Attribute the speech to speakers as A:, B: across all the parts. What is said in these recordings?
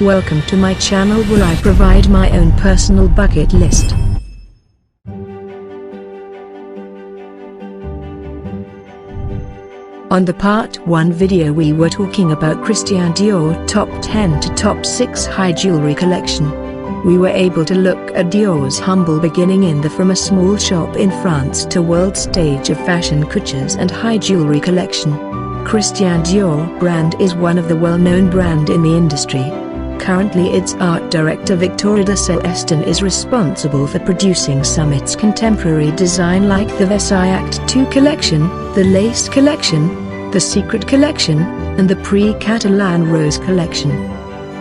A: Welcome to my channel where I provide my own personal bucket list. On the part 1 video we were talking about Christian Dior top 10 to top 6 high jewelry collection. We were able to look at Dior's humble beginning from a small shop in France to world stage of fashion coutures and high jewelry collection. Christian Dior brand is one of the well-known brand in the industry. Currently its art director Victoria de Celestin is responsible for producing some its contemporary design like the Versailles Act II collection, the Lace collection, the Secret collection, and the Pre-Catalan Rose collection.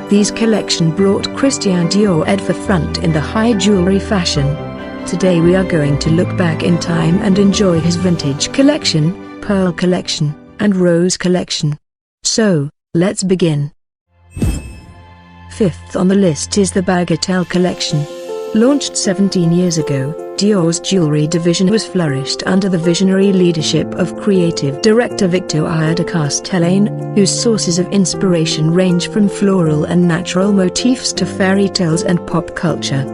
A: These collection brought Christian Dior at the front in the high jewelry fashion. Today we are going to look back in time and enjoy his vintage collection, pearl collection, and rose collection. So, let's begin. Fifth on the list is the Bagatelle collection. Launched 17 years ago, Dior's jewelry division was flourished under the visionary leadership of creative director Victoria de Castellane, whose sources of inspiration range from floral and natural motifs to fairy tales and pop culture.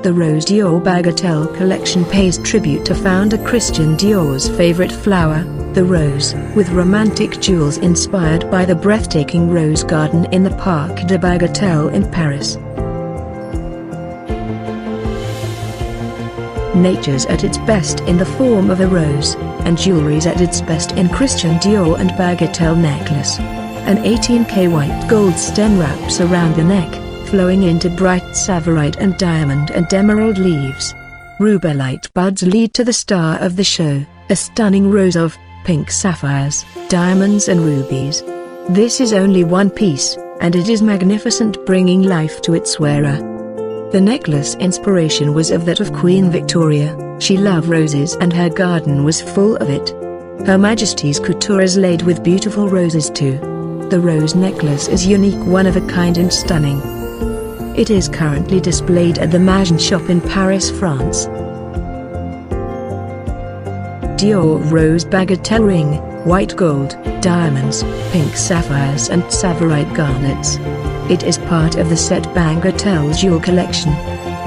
A: The Rose Dior Bagatelle collection pays tribute to founder Christian Dior's favorite flower, the rose, with romantic jewels inspired by the breathtaking rose garden in the Parc de Bagatelle in Paris. Nature's at its best in the form of a rose, and jewelry's at its best in Christian Dior and Bagatelle necklace. An 18K white gold stem wraps around the neck, flowing into bright tsavorite and diamond and emerald leaves. Rubellite buds lead to the star of the show, a stunning rose of pink sapphires, diamonds and rubies. This is only one piece, and it is magnificent, bringing life to its wearer. The necklace inspiration was of that of Queen Victoria. She loved roses and her garden was full of it. Her Majesty's couture is laid with beautiful roses too. The rose necklace is unique, one of a kind and stunning. It is currently displayed at the Magen shop in Paris, France. Dior Rose Bagatelle ring, white gold, diamonds, pink sapphires and tsavorite garnets. It is part of the set Bagatelle jewel collection.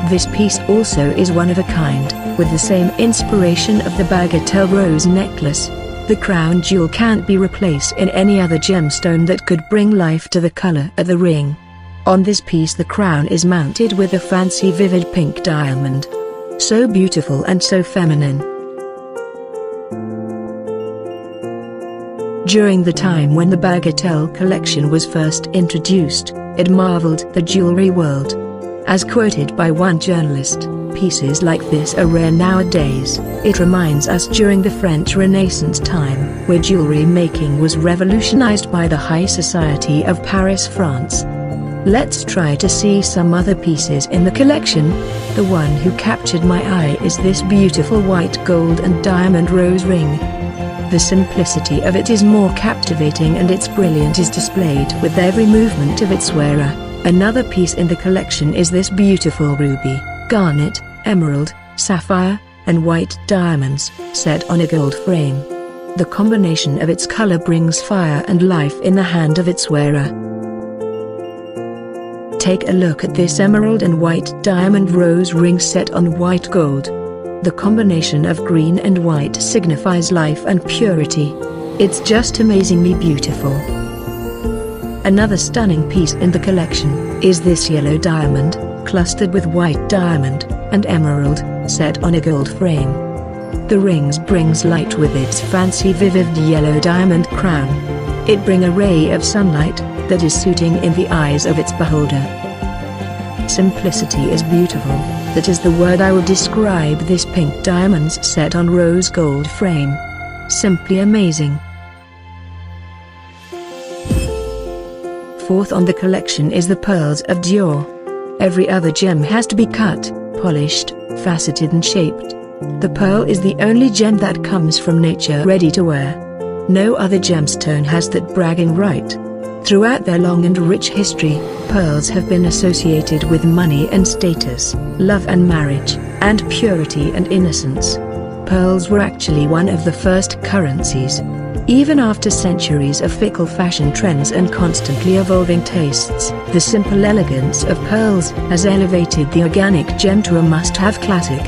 A: This piece also is one of a kind, with the same inspiration of the Bagatelle rose necklace. The crown jewel can't be replaced in any other gemstone that could bring life to the color of the ring. On this piece the crown is mounted with a fancy vivid pink diamond. So beautiful and so feminine. During the time when the Bagatelle collection was first introduced, it marveled the jewelry world. As quoted by one journalist, pieces like this are rare nowadays. It reminds us during the French Renaissance time, where jewelry making was revolutionized by the high society of Paris, France. Let's try to see some other pieces in the collection. The one who captured my eye is this beautiful white gold and diamond rose ring. The simplicity of it is more captivating and its brilliance is displayed with every movement of its wearer. Another piece in the collection is this beautiful ruby, garnet, emerald, sapphire, and white diamonds, set on a gold frame. The combination of its color brings fire and life in the hand of its wearer. Take a look at this emerald and white diamond rose ring set on white gold. The combination of green and white signifies life and purity. It's just amazingly beautiful. Another stunning piece in the collection is this yellow diamond, clustered with white diamond and emerald, set on a gold frame. The rings brings light with its fancy vivid yellow diamond crown. It brings a ray of sunlight that is suiting in the eyes of its beholder. Simplicity is beautiful. That is the word I will describe this pink diamonds set on rose gold frame. Simply amazing. Fourth on the collection is the pearls of Dior. Every other gem has to be cut, polished, faceted and shaped. The pearl is the only gem that comes from nature ready to wear. No other gemstone has that bragging right. Throughout their long and rich history, pearls have been associated with money and status, love and marriage, and purity and innocence. Pearls were actually one of the first currencies. Even after centuries of fickle fashion trends and constantly evolving tastes, the simple elegance of pearls has elevated the organic gem to a must-have classic.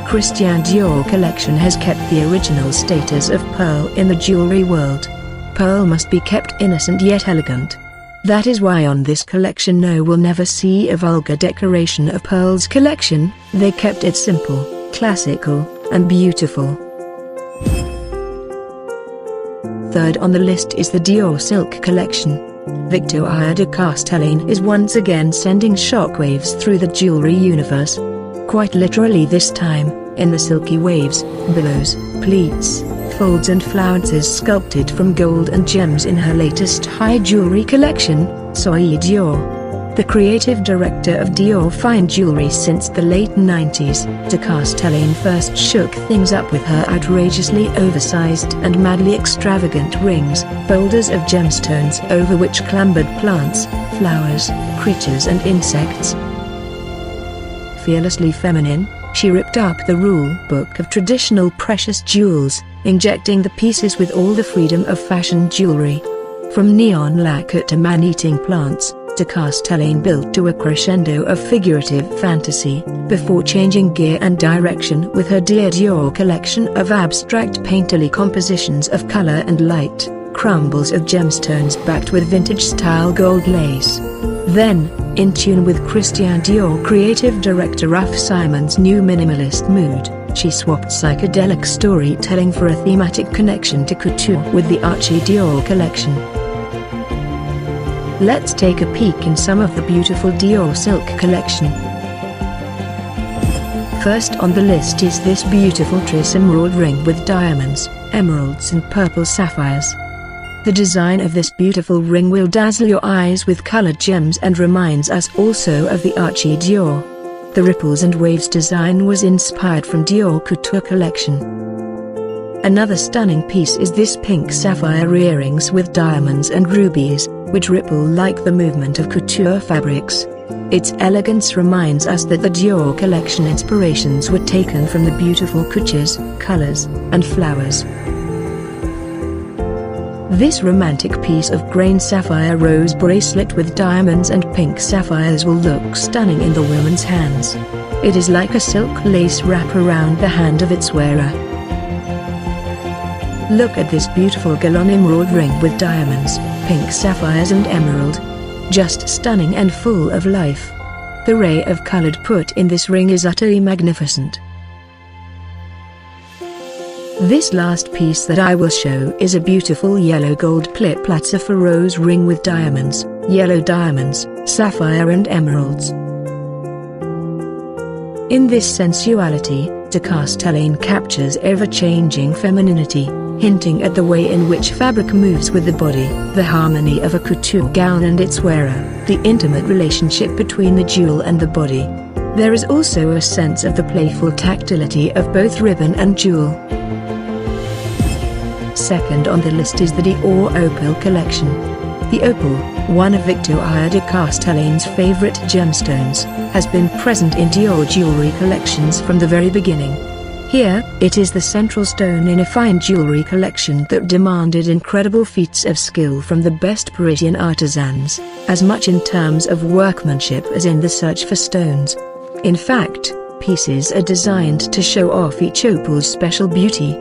A: Christian Dior collection has kept the original status of pearl in the jewelry world. Pearl must be kept innocent yet elegant. That is why on this collection no will never see a vulgar decoration of pearls collection. They kept it simple, classical, and beautiful. Third on the list is the Dior Silk collection. Victoire de Castellane is once again sending shockwaves through the jewelry universe. Quite literally this time, in the silky waves, billows, pleats, folds and flounces sculpted from gold and gems in her latest high jewelry collection, Soy Dior. The creative director of Dior Fine Jewelry since the late 90s, de Castellane first shook things up with her outrageously oversized and madly extravagant rings, boulders of gemstones over which clambered plants, flowers, creatures and insects. Fearlessly feminine, she ripped up the rule book of traditional precious jewels, injecting the pieces with all the freedom of fashion jewelry. From neon lacquer to man-eating plants, de Castellane built to a crescendo of figurative fantasy, before changing gear and direction with her Dear Dior collection of abstract painterly compositions of color and light, crumbles of gemstones backed with vintage-style gold lace. Then, in tune with Christian Dior creative director Raf Simon's new minimalist mood, she swapped psychedelic storytelling for a thematic connection to couture with the Archie Dior collection. Let's take a peek in some of the beautiful Dior Silk collection. First on the list is this beautiful Tris emerald ring with diamonds, emeralds and purple sapphires. The design of this beautiful ring will dazzle your eyes with colored gems and reminds us also of the Archie Dior. The ripples and waves design was inspired from Dior Couture collection. Another stunning piece is this pink sapphire earrings with diamonds and rubies, which ripple like the movement of couture fabrics. Its elegance reminds us that the Dior collection inspirations were taken from the beautiful coutures, colors, and flowers. This romantic piece of grain sapphire rose bracelet with diamonds and pink sapphires will look stunning in the woman's hands. It is like a silk lace wrap around the hand of its wearer. Look at this beautiful galon emerald ring with diamonds, pink sapphires and emerald. Just stunning and full of life. The ray of colored put in this ring is utterly magnificent. This last piece that I will show is a beautiful yellow gold Platzer rose ring with diamonds, yellow diamonds, sapphire and emeralds. In this sensuality, de Castellane captures ever-changing femininity, hinting at the way in which fabric moves with the body, the harmony of a couture gown and its wearer, the intimate relationship between the jewel and the body. There is also a sense of the playful tactility of both ribbon and jewel. Second on the list is the Dior Opal collection. The opal, one of Victoire de Castellane's favorite gemstones, has been present in Dior jewelry collections from the very beginning. Here, it is the central stone in a fine jewelry collection that demanded incredible feats of skill from the best Parisian artisans, as much in terms of workmanship as in the search for stones. In fact, pieces are designed to show off each opal's special beauty.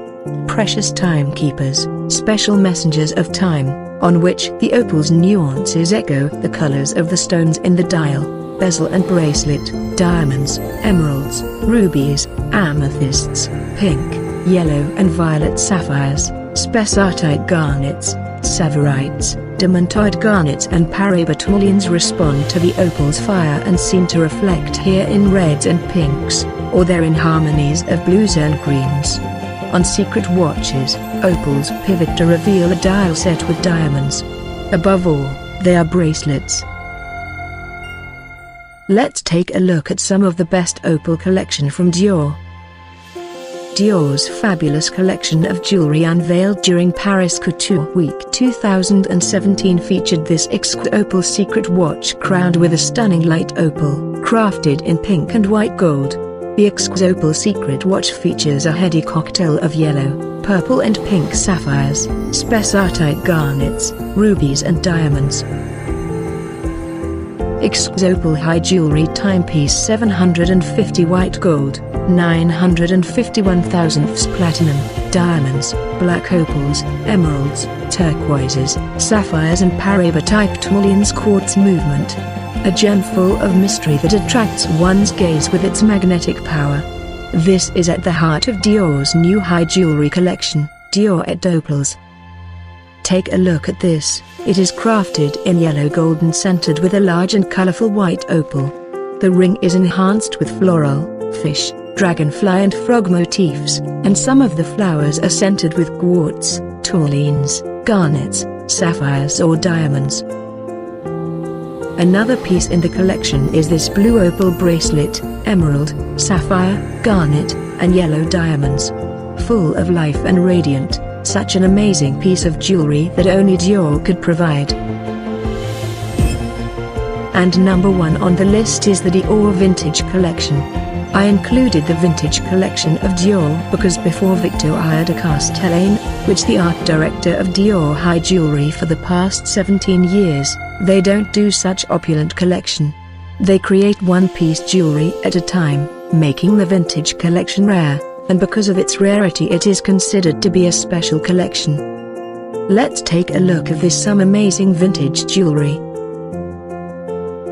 A: Precious timekeepers, special messengers of time, on which the opal's nuances echo the colors of the stones in the dial, bezel and bracelet, diamonds, emeralds, rubies, amethysts, pink, yellow and violet sapphires, spessartite garnets, savorites, demantoid garnets and parabatoulians respond to the opal's fire and seem to reflect here in reds and pinks, or there in harmonies of blues and greens. On secret watches, opals pivot to reveal a dial set with diamonds. Above all, they are bracelets. Let's take a look at some of the best opal collection from Dior. Dior's fabulous collection of jewelry unveiled during Paris Couture Week 2017 featured this exquisite opal secret watch crowned with a stunning light opal, crafted in pink and white gold. The Exopal Secret watch features a heady cocktail of yellow, purple and pink sapphires, spessartite garnets, rubies and diamonds. Exopal High Jewelry Timepiece 750 white gold, 951 thousandths platinum, diamonds, black opals, emeralds, turquoises, sapphires and Paraiba-type tourmalines quartz movement. A gem full of mystery that attracts one's gaze with its magnetic power. This is at the heart of Dior's new high jewelry collection, Dior et Opals. Take a look at this. It is crafted in yellow gold and centered with a large and colorful white opal. The ring is enhanced with floral, fish, dragonfly and frog motifs, and some of the flowers are centered with quartz, tourmalines, garnets, sapphires or diamonds. Another piece in the collection is this blue opal bracelet, emerald, sapphire, garnet, and yellow diamonds. Full of life and radiant, such an amazing piece of jewelry that only Dior could provide. And number 1 on the list is the Dior Vintage Collection. I included the Vintage Collection of Dior because before Victor hired a Castellane, which the art director of Dior High Jewelry for the past 17 years, they don't do such opulent collection. They create one-piece jewelry at a time, making the Vintage Collection rare, and because of its rarity it is considered to be a special collection. Let's take a look at this some amazing vintage jewelry.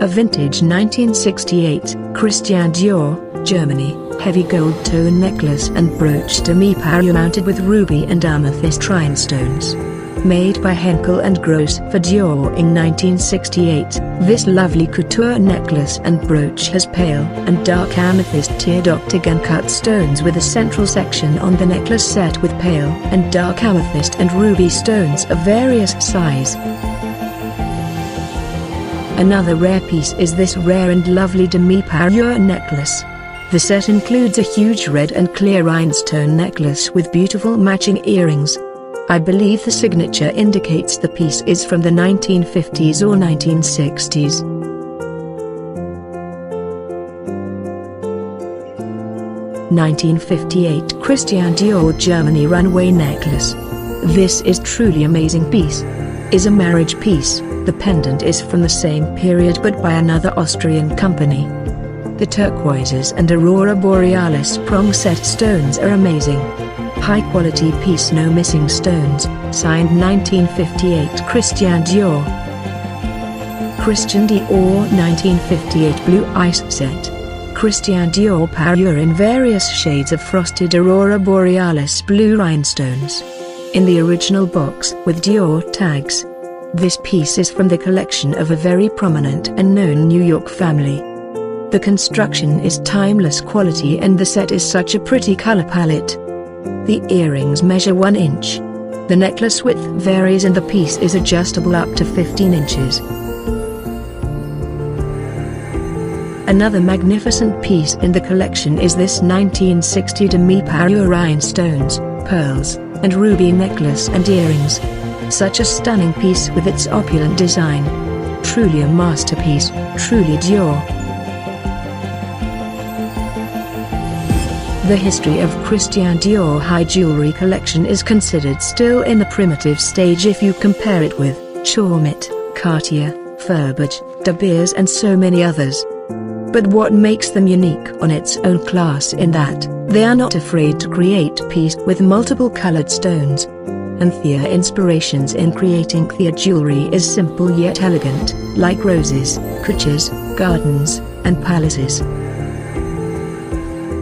A: A vintage 1968, Christian Dior, Germany, heavy gold tone necklace and brooch demi-parure mounted with ruby and amethyst rhinestones. Made by Henkel and Gross for Dior in 1968, this lovely couture necklace and brooch has pale and dark amethyst tiered octagon cut stones with a central section on the necklace set with pale and dark amethyst and ruby stones of various size. Another rare piece is this rare and lovely demi-parure necklace. The set includes a huge red and clear rhinestone necklace with beautiful matching earrings. I believe the signature indicates the piece is from the 1950s or 1960s. (1958) Christian Dior Germany Runway Necklace. This is truly amazing piece. Is a marriage piece. The pendant is from the same period but by another Austrian company. The turquoises and Aurora Borealis prong set stones are amazing. High quality piece, no missing stones, signed 1958 Christian Dior. Christian Dior 1958 Blue Ice Set. Christian Dior parure in various shades of frosted Aurora Borealis blue rhinestones. In the original box with Dior tags. This piece is from the collection of a very prominent and known New York family. The construction is timeless quality and the set is such a pretty color palette. The earrings measure 1 inch. The necklace width varies and the piece is adjustable up to 15 inches. Another magnificent piece in the collection is this 1960 demi-parure rhinestones, pearls, and ruby necklace and earrings. Such a stunning piece with its opulent design. Truly a masterpiece, truly Dior. The history of Christian Dior high jewelry collection is considered still in the primitive stage if you compare it with Chaumet, Cartier, Furbage, De Beers and so many others. But what makes them unique on its own class in that, they are not afraid to create piece with multiple colored stones. And their inspirations in creating their jewelry is simple yet elegant, like roses, couches, gardens, and palaces.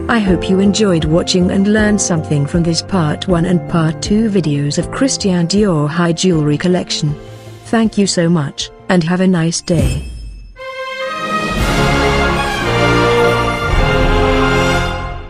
A: I hope you enjoyed watching and learned something from this part 1 and part 2 videos of Christian Dior high jewelry collection. Thank you so much, and have a nice day.